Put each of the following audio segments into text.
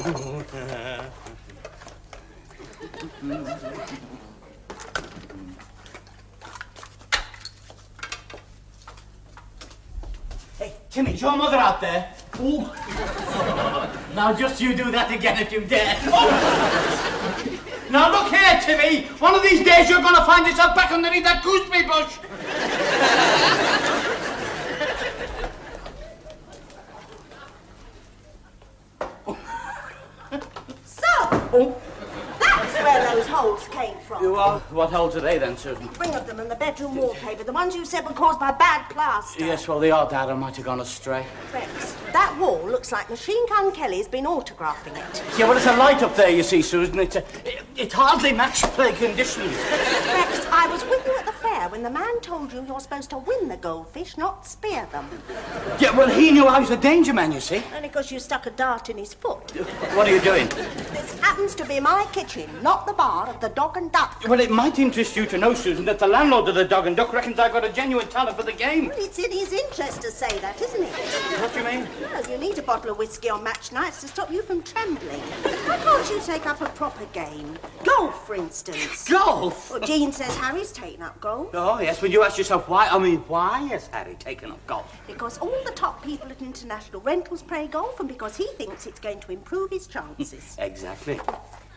Hey, Timmy, is your mother out there? Ooh. Now, just you do that again if you dare. Now, look here, Timmy. One of these days you're going to find yourself back underneath that gooseberry bush. So, that's where those holes came from. What holes are they then, Susan? 3 of them in the bedroom wallpaper. The ones you said were caused by bad plaster. Yes, well, they are, Dad. I might have gone astray. Rex, that wall looks like Machine Gun Kelly's been autographing it. Yeah, well, it's a light up there, you see, Susan. It hardly match play conditions. Rex, I was with you at the fair when the man told you you're supposed to win the goldfish, not spear them. Yeah, well, he knew I was a danger man, you see. Only because you stuck a dart in his foot. What are you doing? This happens to be my kitchen, not the bar of the Dog and Duck. Well, it might interest you to know, Susan, that the landlord of the Dog and Duck reckons I've got a genuine talent for the game. Well, it's in his interest to say that, isn't it? What do you mean? Well, you need a bottle of whiskey on match nights to stop you from trembling. Why can't you take up a proper game? Golf, for instance. Golf? Well, Jean says Harry's taken up golf. Oh, yes, when you ask yourself why, why has Harry taken up golf? Because all the top people at International Rentals play golf and because he thinks it's going to improve his chances. Exactly.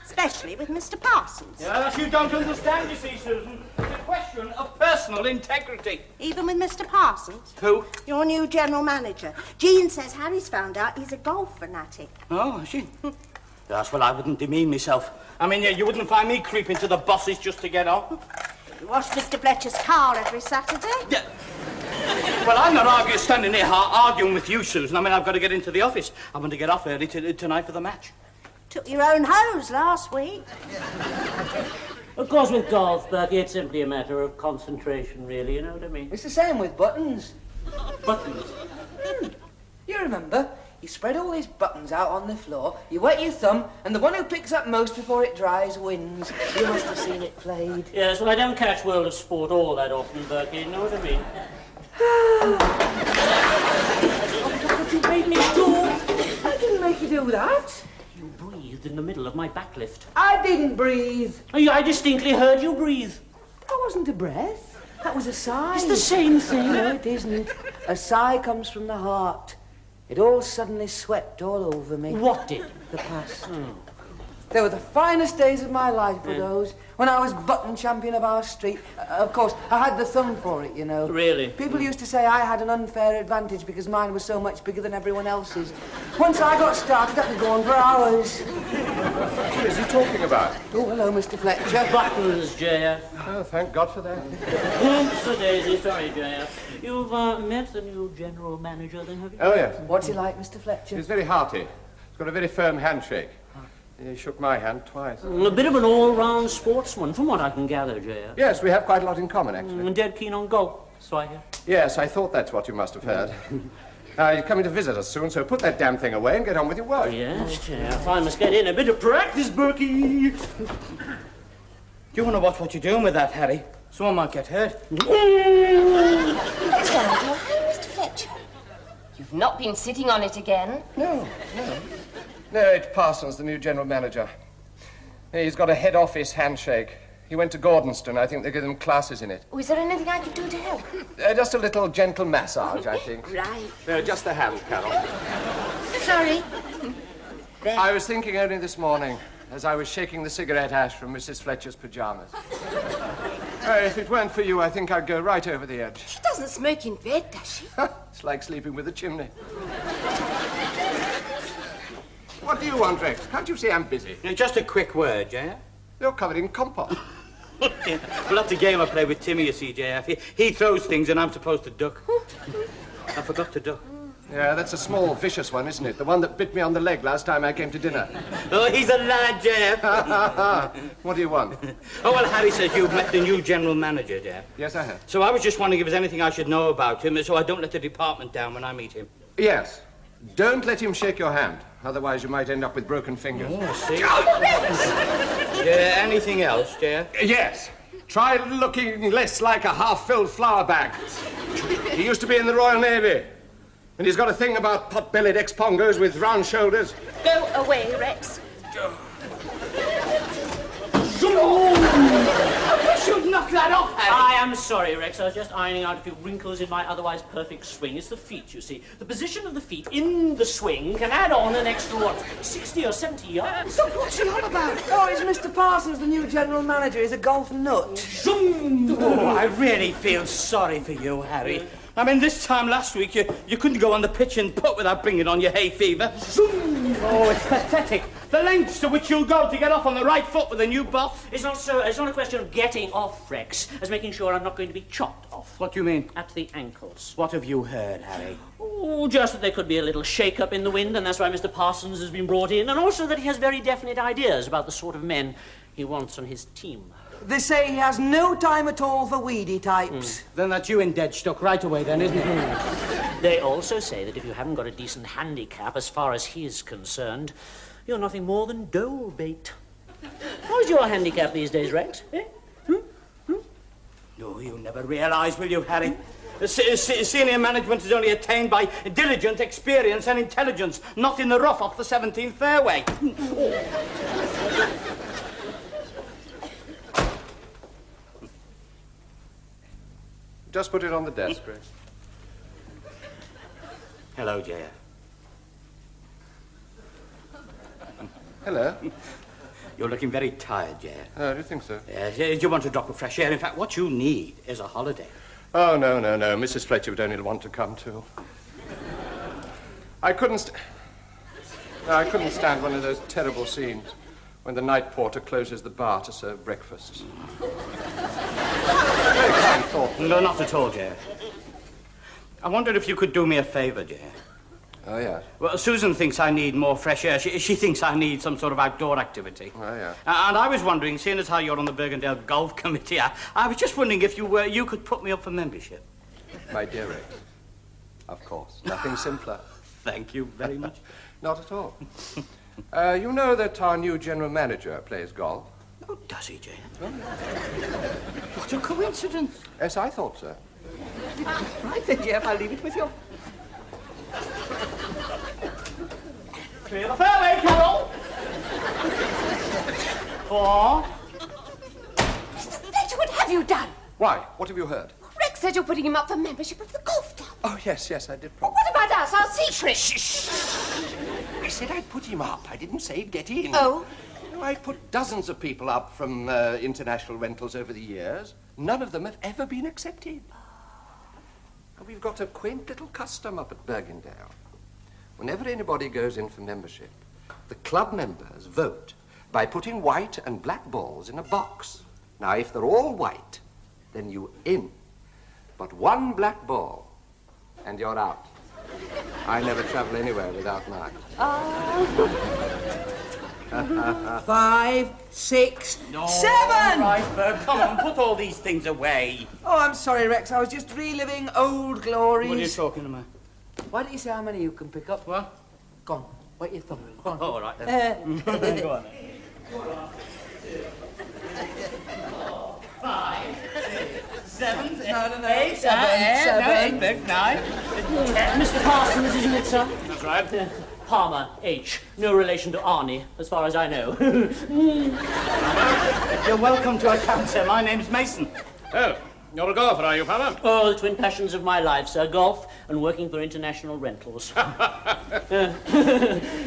Especially with Mr. Parsons. Yes, you don't understand, you see, Susan. It's a question of personal integrity. Even with Mr. Parsons? Who? Your new general manager. Jean says Harry's found out he's a golf fanatic. Oh, has she? Yes, well, I wouldn't demean myself. I mean, you wouldn't find me creeping to the bosses just to get on. You wash Mr. Fletcher's car every Saturday? Yeah. Well, I'm not standing here arguing with you, Susan. I mean, I've got to get into the office. I want to get off early tonight for the match. Took your own hose last week. Of course, with golf, Bertie, it's simply a matter of concentration, really, you know what I mean? It's the same with buttons. Buttons? You remember? You spread all these buttons out on the floor, you wet your thumb, and the one who picks up most before it dries wins. You must have seen it played. Yes, well, I don't catch World of Sport all that often, Bertie, you know what I mean? What you made me do? I didn't make you do that. You breathed in the middle of my backlift. I didn't breathe. I distinctly heard you breathe. That wasn't a breath. That was a sigh. It's the same thing. No, it isn't. A sigh comes from the heart. It all suddenly swept all over me. What did? The past. Oh. They were the finest days of my life, were those. When I was button champion of our street. Of course, I had the thumb for it, you know. Really? People used to say I had an unfair advantage because mine was so much bigger than everyone else's. Once I got started, I could go on for hours. What is he talking about? Oh, hello, Mr. Fletcher. Buttons, JF. Oh, thank God for that. Oops, a daisy. Sorry, JF. You've met the new general manager, then, have you? Oh, yes. What's he like, Mr. Fletcher? He's very hearty. He's got a very firm handshake. He shook my hand twice. A bit of an all-round sportsman, from what I can gather, JF. Yes, we have quite a lot in common, actually. And dead keen on golf, so I hear. Yes, I thought that's what you must have heard. You're coming to visit us soon, so put that damn thing away and get on with your work. Yes, JF, I must get in a bit of practice, Berkey. Do you want to watch what you're doing with that, Harry? Someone might get hurt. What's going on to your hand, Mr. Fletcher? You've not been sitting on it again. No. No, it's Parsons, the new general manager. He's got a head office handshake. He went to Gordonston. I think they give them classes in it. Oh, is there anything I could do to help? Just a little gentle massage, I think. Right. No, just the hand, Carol. Sorry. There. I was thinking only this morning, as I was shaking the cigarette ash from Mrs. Fletcher's pyjamas. If it weren't for you, I think I'd go right over the edge. She doesn't smoke in bed, does she? It's like sleeping with a chimney. What do you want, Rex? Can't you see I'm busy? Just a quick word, JF. You're covered in compost. Well, that's a game I play with Timmy, you see, JF. He throws things and I'm supposed to duck. I forgot to duck. Yeah, that's a small, vicious one, isn't it? The one that bit me on the leg last time I came to dinner. Oh, he's a lad, JF. What do you want? Oh, well, Harry says you've met the new general manager, JF. Yes, I have. So I was just wondering if there's anything I should know about him, so I don't let the department down when I meet him. Yes. Don't let him shake your hand. Otherwise, you might end up with broken fingers. Oh, see? Anything else, JF? Yes. Try looking less like a half-filled flour bag. He used to be in the Royal Navy. And he's got a thing about pot-bellied ex-pongos with round shoulders. Go away, Rex. You should knock that off, Harry. I am sorry, Rex. I was just ironing out a few wrinkles in my otherwise perfect swing. It's the feet, you see. The position of the feet in the swing can add on an extra, 60 or 70 yards. So what's he on about? Oh, it's Mr. Parsons, the new general manager. He's a golf nut. Oh, I really feel sorry for you, Harry. I mean, this time last week, you couldn't go on the pitch and putt without bringing on your hay fever. Oh, it's pathetic. The lengths to which you'll go to get off on the right foot with a new boss. It's not a question of getting off, Rex, as making sure I'm not going to be chopped off. What do you mean? At the ankles. What have you heard, Harry? Oh, just that there could be a little shake-up in the wind, and that's why Mr. Parsons has been brought in, and also that he has very definite ideas about the sort of men he wants on his team. They say he has no time at all for weedy types. Then that's you in dead stuck right away then, isn't it? They also say that if you haven't got a decent handicap as far as he's concerned, you're nothing more than dole bait. How's your handicap these days, Rex? Eh? No, you'll never realise, will you, Harry? Senior management is only attained by diligent experience and intelligence, not in the rough off the 17th fairway. Just put it on the desk, Rex. Hello, J.F. Hello. You're looking very tired, J.F. Oh, do you think so? Yes, you want a drop of fresh air. In fact, what you need is a holiday. Oh, no. Mrs. Fletcher would only want to come too. I couldn't stand one of those terrible scenes when the night porter closes the bar to serve breakfast. Very kind thought. No, not at all, J.F. I wondered if you could do me a favour, J.F. Oh, yeah. Well, Susan thinks I need more fresh air. She thinks I need some sort of outdoor activity. Oh, yeah. And I was wondering, seeing as how you're on the Bergendale Golf Committee, I was just wondering if you could put me up for membership. My dear Rex, of course. Nothing simpler. Thank you very much. Not at all. You know that our new general manager plays golf? Oh, does he, Jane? What a coincidence. Yes, I thought so. Right then, Jeff, I'll leave it with you. Clear the fairway, Carol. 4. Fletcher, what have you done? Why? What have you heard? Rex said you're putting him up for membership of the golf club. Oh, yes, I did Well, promise. what about us, our secret? I said I'd put him up. I didn't say he'd get in. Oh? No, I've put dozens of people up from international rentals over the years. None of them have ever been accepted. And we've got a quaint little custom up at Bergendale. Whenever anybody goes in for membership, the club members vote by putting white and black balls in a box. Now, if they're all white, then you're in. But one black ball, and you're out. I never travel anywhere without mine. 5, 6, 7! Right, Bert, come on, put all these things away. Oh, I'm sorry, Rex. I was just reliving old glories. What are you talking about? Why don't you say how many you can pick up? What? Go on. Wait your thumb. Go on. Oh, all right then. Go on. 5, 6, 7, 8, 7. 9. Mr. Parsons, isn't it, sir? That's right. Palmer, H. No relation to Arnie, as far as I know. You're welcome to our camp, sir. My name's Mason. Oh, you're a golfer, are you, Palmer? Oh, the twin passions of my life, sir. Golf and working for international rentals.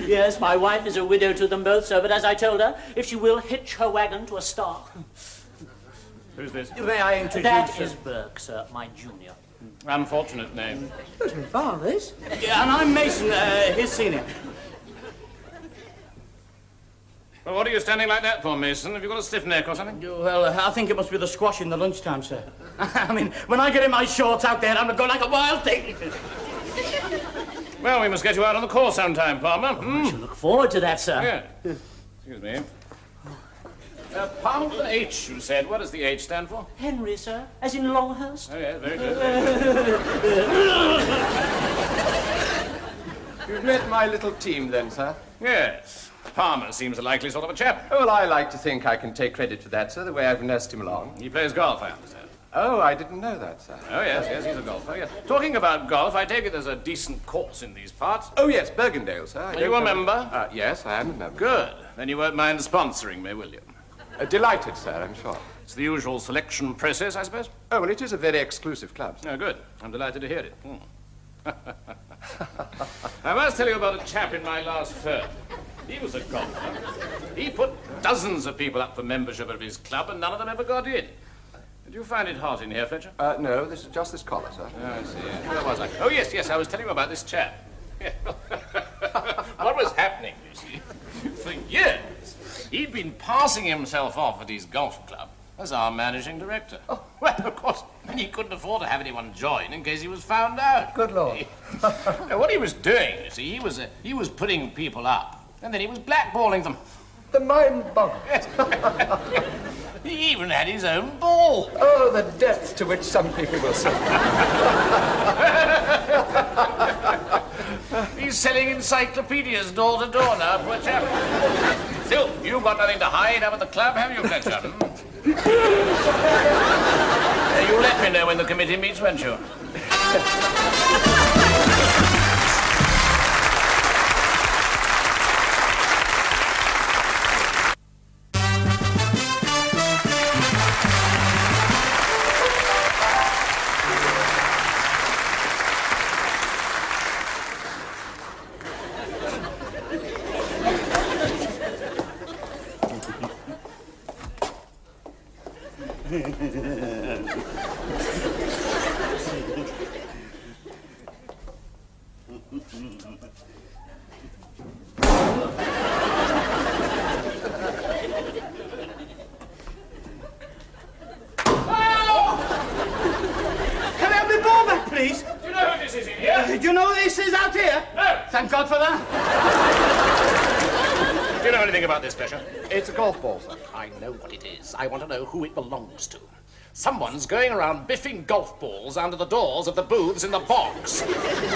Yes, my wife is a widow to them both, sir, but as I told her, if she will hitch her wagon to a star. Who's this? May I introduce That you? is Burke, sir, my junior. Unfortunate name. Those my father's. Yeah, and I'm Mason, his senior. Well, what are you standing like that for, Mason? Have you got a stiff neck or something? Well, I think it must be the squash in the lunchtime, sir. I mean, when I get in my shorts out there, I'm going like a wild thing. Well, we must get you out on the course sometime, Palmer. I shall look forward to that, sir. Yeah. Excuse me. Palmer with an H, you said. What does the H stand for? Henry, sir, as in Longhurst. Oh, yeah, very good. You've met my little team then, sir? Yes. Palmer seems a likely sort of a chap. Well, I like to think I can take credit for that, sir, the way I've nursed him along. He plays golf, I understand. Oh, I didn't know that, sir. Oh, yes, he's a golfer. Yes. Talking about golf, I take it there's a decent course in these parts. Oh, yes, Bergendale, sir. Are you a member? Yes, I am a member. Good. Then you won't mind sponsoring me, will you? Delighted, sir, I'm sure. It's the usual selection process, I suppose? Oh, well, it is a very exclusive club, sir. Oh, good. I'm delighted to hear it. I must tell you about a chap in my last firm. He was a golfer. He put dozens of people up for membership of his club, and none of them ever got in. Did you find it hot in here, Fletcher? No, this is just this collar, sir. Oh, I see. Where was I? Oh, yes, I was telling you about this chap. What was happening, you see? For years, he'd been passing himself off at his golf club as our managing director. Oh. Well, of course, he couldn't afford to have anyone join in case he was found out. Good Lord. Now, what he was doing, you see, he was putting people up, and then he was blackballing them. The mind boggles. Yes. He even had his own ball. Oh, the depths to which some people will sink. He's selling encyclopedias door to door now, poor chap. Still, you've got nothing to hide up at the club, have you, Fletcher? You let me know when the committee meets, won't you? Please? Do you know who this is in here? Do you know who this is out here? No. Thank God for that. Do you know anything about this, Fletcher? It's a golf ball, sir. I know what it is. I want to know who it belongs to. Someone's going around biffing golf balls under the doors of the booths in the bogs.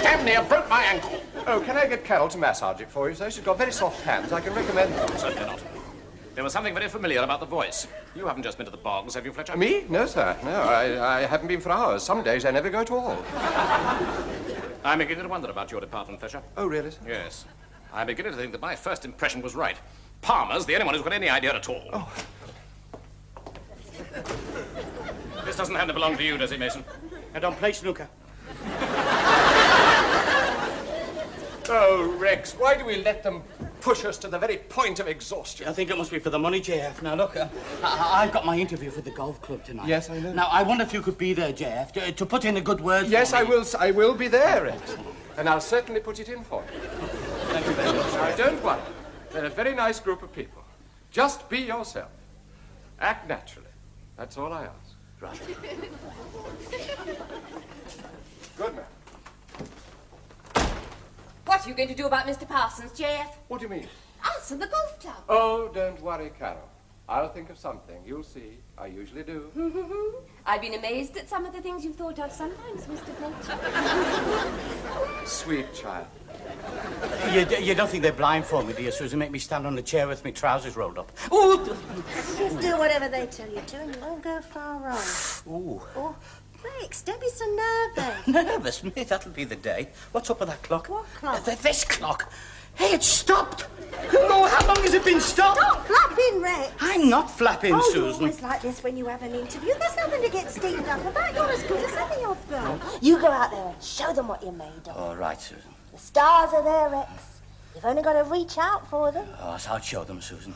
Damn near broke my ankle. Oh, can I get Carol to massage it for you, sir? She's got very soft hands. I can recommend them. Certainly not. There was something very familiar about the voice. You haven't just been to the bogs, have you, Fletcher? Me? No, sir. No, I haven't been for hours. Some days I never go at all. I'm beginning to wonder about your department, Fletcher. Oh, really, sir? Yes. I'm beginning to think that my first impression was right. Palmer's the only one who's got any idea at all. Oh. This doesn't have to belong to you, does it, Mason? I don't play snooker. Oh, Rex, why do we let them push us to the very point of exhaustion? I think it must be for the money, JF. Now, look, I've got my interview for the golf club tonight. Yes, I know. Now, I wonder if you could be there, JF, to put in a good word Yes, for me. I will be there, Rex. And I'll certainly put it in for you. Thank you very much. Now, don't worry. They're a very nice group of people. Just be yourself. Act naturally. That's all I ask. Right. Good man. What are you going to do about Mr. Parsons, JF? What do you mean? Us and the golf club. Oh, don't worry, Carol. I'll think of something. You'll see. I usually do. I've been amazed at some of the things you've thought of sometimes, Mr. Finch. Sweet child. You don't think they're blind for me, do you, Susan? Make me stand on a chair with my trousers rolled up. Ooh! Just do whatever they tell you to and you won't go far wrong. Ooh. Oh, Rex, don't be so nervous. Nervous, me? That'll be the day. What's up with that clock? What clock? This clock. Hey, it's stopped. Oh, how long has it been stopped? Stop flapping, Rex. I'm not flapping, Oh, you're Susan. always like this when you have an interview. There's nothing to get steamed up about. You're as good as any of them. You go out there and show them what you're made of. All right, Susan. The stars are there, Rex. You've only got to reach out for them. Oh, so I'll show them, Susan.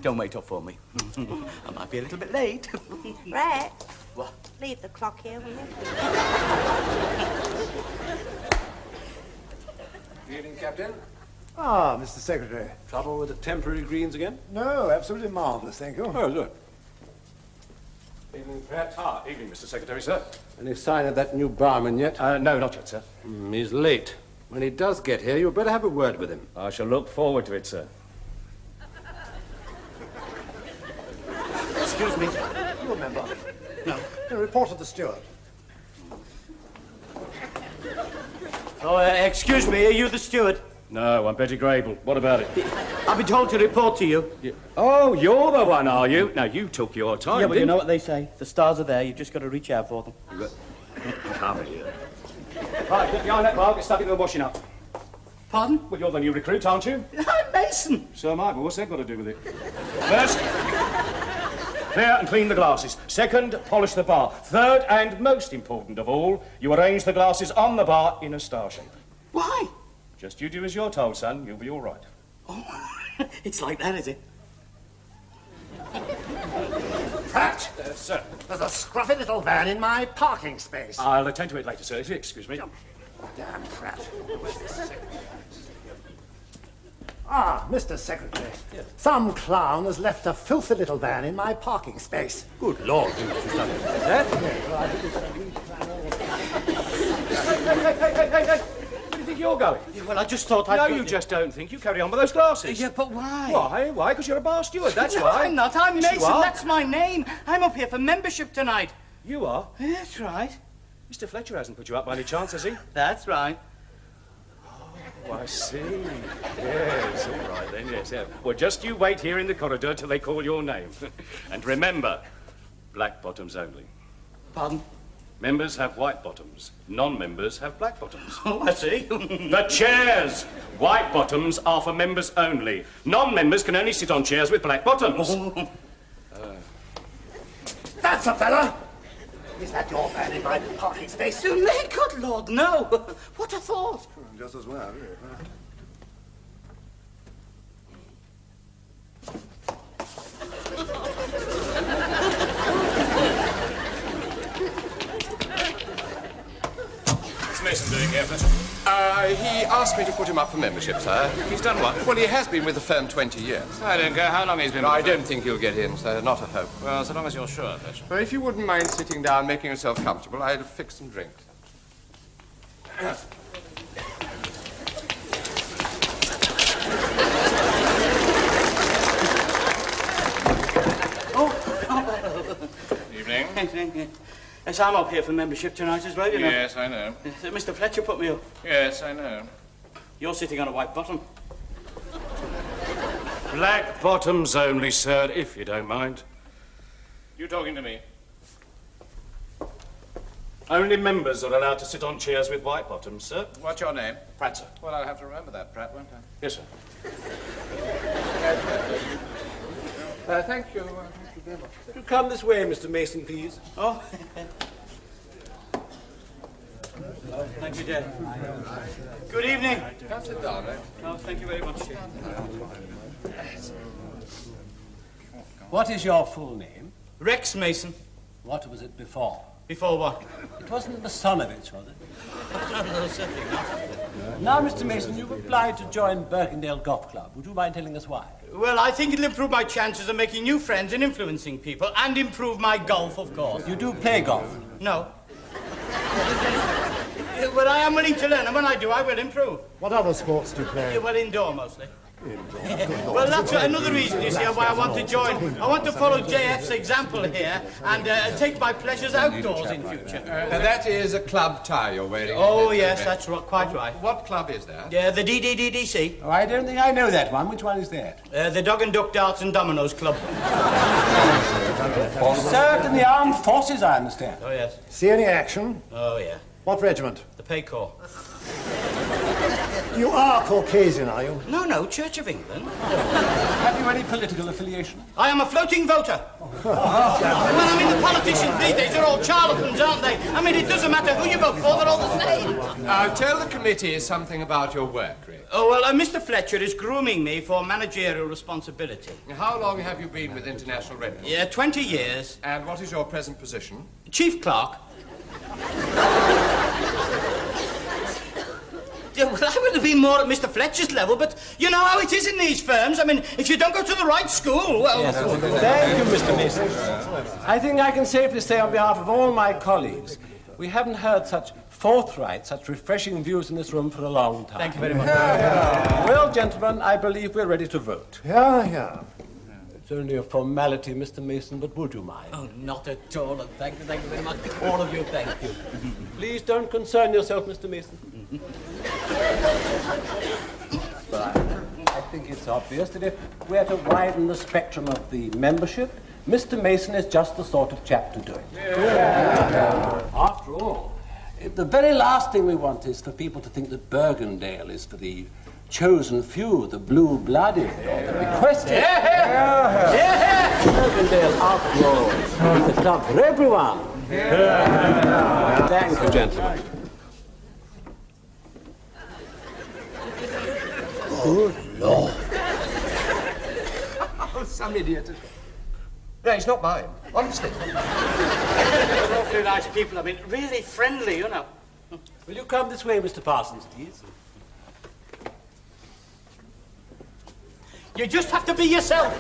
Don't wait up for me. I might be a little bit late. Rex, What? leave the clock here, will you? Good evening, Captain. Ah, Mr. Secretary. Trouble with the temporary greens again? No, absolutely marvellous, thank you. Oh, good. Evening, Pratt. Evening, Mr. Secretary, sir. Any sign of that new barman yet? No, not yet, sir. He's late. When he does get here, you'd better have a word with him. I shall look forward to it, sir. Excuse me. You remember? No. The report of the steward. Oh, excuse me, are you the steward? No, I'm Betty Grable. What about it? I've been told to report to you. Oh, you're the one, are you? Now, you took your time, Yeah, but you didn't know what they say. The stars are there. You've just got to reach out for them. Come here. Right, get behind that bar, get stuck into the washing up. Pardon? Well, you're the new recruit, aren't you? I'm Mason. So am I, but what's that got to do with it? First, clear and clean the glasses. Second, polish the bar. Third, and most important of all, you arrange the glasses on the bar in a star shape. Why? Just you do as you're told, son. You'll be all right. Oh, it's like that, is it? Pratt! Sir. There's a scruffy little van in my parking space. I'll attend to it later, sir, if you excuse me. Damn Pratt. Ah, Mr. Secretary. Yes. Some clown has left a filthy little van in my parking space. Good Lord, Mr. Stanley. Is that? Hey. Where do you think you're going? Yeah, well, I just thought I'd... No, you just don't think. You carry on with those glasses. Yeah, but why? Why? Why? Because you're a bar steward, that's No, why. I'm not. I'm Yes, you Mason. are. That's my name. I'm up here for membership tonight. You are? That's right. Mr. Fletcher hasn't put you up by any chance, has he? That's right. Oh, I see. Yes, all right then, yes. Well, just you wait here in the corridor till they call your name. And remember, black bottoms only. Pardon? Members have white bottoms. Non-members have black bottoms. Oh, I see. The chairs! White bottoms are for members only. Non-members can only sit on chairs with black bottoms. That's a fella! Is that your van in my parking space? You may, good Lord, no. What a thought. Just as well. What's Mason doing here, Fletcher? He asked me to put him up for membership, sir. He's done what? Well, he has been with the firm 20 years. I don't care how long he's been. I don't think he'll get in, sir. Not a hope. Well, so long as you're sure, Fletcher. Well, if you wouldn't mind sitting down, making yourself comfortable, I'd fix some drink. Evening. Yes, I'm up here for membership tonight as well, you know. Yes, I know. Mr. Fletcher put me up. Yes, I know. You're sitting on a white bottom. Black bottoms only, sir, if you don't mind. You talking to me? Only members are allowed to sit on chairs with white bottoms, sir. What's your name? Pratt, sir. Well, I'll have to remember that, Pratt, won't I? Yes, sir. Thank you. Thank you very much. You come this way, Mr. Mason, please. Oh. Thank you, dear. Good evening. Come sit down, eh? Oh, thank you very much. What is your full name? Rex Mason. What was it before? Before what? It wasn't Masonovich, was it? No, certainly not. Now, Mr. Mason, you've applied to join Birkendale Golf Club. Would you mind telling us why? Well, I think it'll improve my chances of making new friends and influencing people, and improve my golf, of course. You do play golf? No. But I am willing to learn, and when I do, I will improve. What other sports do you play? Well, indoor mostly. Well, that's another reason, you see, why I want to join. I want to follow JF's example here and take my pleasures outdoors in future. That is a club tie you're wearing. Oh, yes, that's quite right. What club is that? Yeah, the DDDDC. Oh, I don't think I know that one. Which one is that? The Dog and Duck Darts and Dominoes Club. Served in the armed forces, I understand. Oh, yes. See any action? Oh, yeah. What regiment? The Pay Corps. You are Caucasian, are you? No, Church of England. Have you any political affiliation? I am a floating voter. Well, I mean, the politicians these days are all charlatans, aren't they? I mean, it doesn't matter who you vote for, they're all the same. Tell the committee something about your work, Rick. Oh, well, Mr. Fletcher is grooming me for managerial responsibility. How long have you been with International Rentals? Yeah, 20 years. And what is your present position? Chief Clerk. Yeah, well, I would have been more at Mr. Fletcher's level, but you know how it is in these firms. I mean, if you don't go to the right school, well... Yes, thank you, Mr. Mason. I think I can safely say on behalf of all my colleagues, we haven't heard such forthright, such refreshing views in this room for a long time. Thank you very much. Well, gentlemen, I believe we're ready to vote. Yeah. It's only a formality, Mr. Mason, but would you mind? Oh, not at all, and thank you very much. All of you, thank you. Please don't concern yourself, Mr. Mason. think it's obvious that if we're to widen the spectrum of the membership, Mr. Mason is just the sort of chap to do it. After all, the very last thing we want is for people to think that Bergendale is for the chosen few, the blue-blooded, or the requested. Bergendale, after all, is a club for everyone. Thank you, gentlemen. Oh, Lord. Oh, some idiot. No, it's not mine, honestly. They're awfully nice people. I mean, really friendly, you know. Will you come this way, Mr. Parsons, please? You just have to be yourself.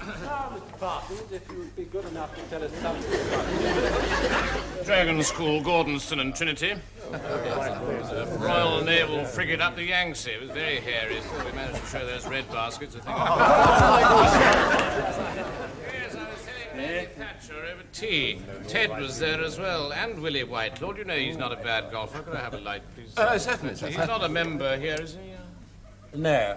Mr. Parsons, if you would be good enough to tell us something about Dragon School, Gordonston and Trinity. A Royal Naval frigate up the Yangtze. It was very hairy, so we managed to show those red baskets, I think. Yes, I was telling Lady Thatcher over tea. Ted was there as well, and Willie Whitelord. You know he's not a bad golfer. Could I have a light, please? Certainly, sir. He's not a member here, is he? No.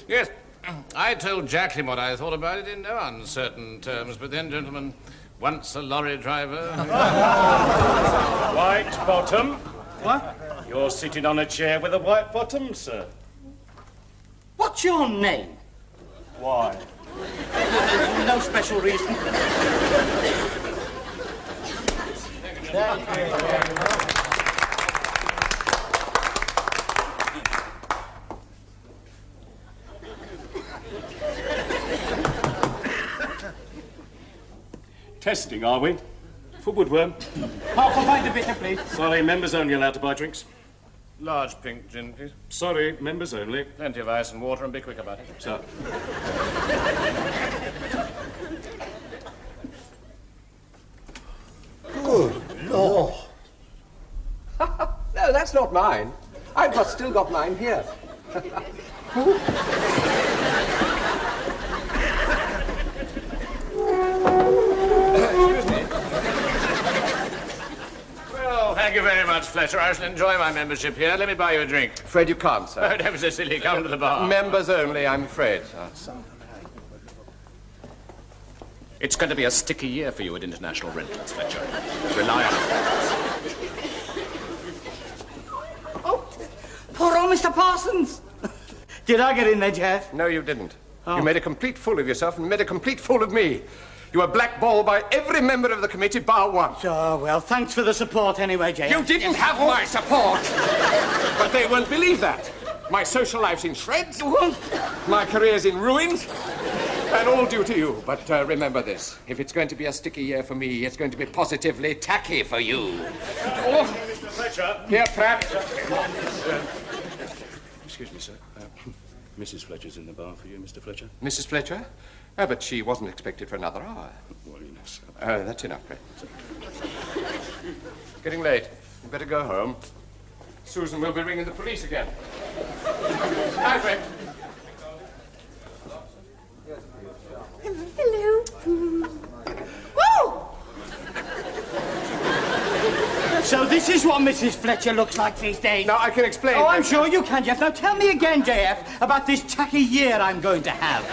Yes, I told Jacqueline what I thought about it in no uncertain terms, but then, gentlemen, once a lorry driver... White bottom? What? You're sitting on a chair with a white bottom, sir. What's your name? Why? No special reason. Thank you very much. Testing, are we? For woodworm. Half a pint of bitter, please. Sorry, members only allowed to buy drinks. Large pink gin, please. Sorry, members only. Plenty of ice and water, and be quick about it. Sir. Good Lord. No, that's not mine. Still got mine here. Well, thank you very much, Fletcher. I shall enjoy my membership here. Let me buy you a drink. Afraid you can't, sir. Oh, don't be so silly. Come to the bar. Members only, I'm afraid, sir. It's going to be a sticky year for you at International Rentals, Fletcher. Rely on it. Oh, poor old Mr. Parsons. Did I get in there, Jeff? No, you didn't. You made a complete fool of yourself and made a complete fool of me. You were blackballed by every member of the committee bar one. Oh, well, thanks for the support anyway, Jeff. You didn't have my support. But they won't believe that. My social life's in shreds. My career's in ruins. And all due to you. But remember this. If it's going to be a sticky year for me, it's going to be positively tacky for you. Oh, Mr. Fletcher. Here, Pratt. Excuse me, sir. Mrs. Fletcher's in the bar for you, Mr. Fletcher. Mrs. Fletcher? Oh, but she wasn't expected for another hour. Well, you know, sir. Oh, that's enough, Pratt. Getting late. You better go home. Susan will be ringing the police again. Hi, Fred. Hello. Woo! So this is what Mrs. Fletcher looks like these days? Now, I can explain. Oh, I'm sure you can, Jeff. Now tell me again, JF, about this tacky year I'm going to have.